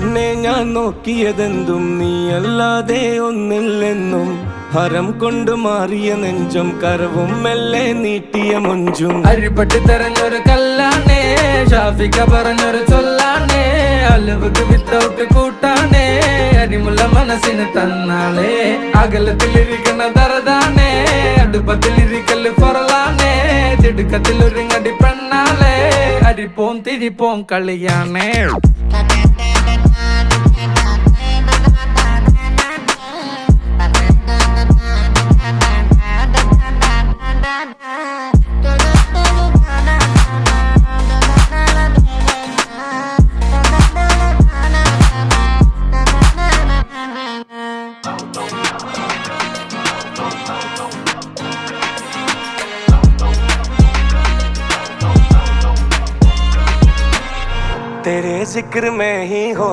നിന്നെ ഞാൻ നോക്കിയതെന്തും നീയല്ലാതെ ഒന്നില്ലെന്നും ഹരം കൊണ്ട് മാറിയ നെഞ്ചും കരവും മെല്ലെ നീട്ടിയ മൊഞ്ചും അരിപ്പട്ടി തെരഞ്ഞൊരു കല്ലാണേ ഷാഫിക്ക പറഞ്ഞൊരു ചൊല്ലാണേ അലവുക്ക് വിത്തൗട്ട് കൂട്ടാണേ അരിമുള്ള മനസ്സിന് തന്നാളേ അകലത്തിലിരിക്കണ ദറതാണേ അടുപ്പത്തിലിരിക്കല് പൊറലാണേ തിടുക്കത്തിലൊരുങ്ങടി പെണ്ണാളേ അരിപ്പോം തിരിപ്പോം കളിയാണേ तेरे जिक्र में ही हो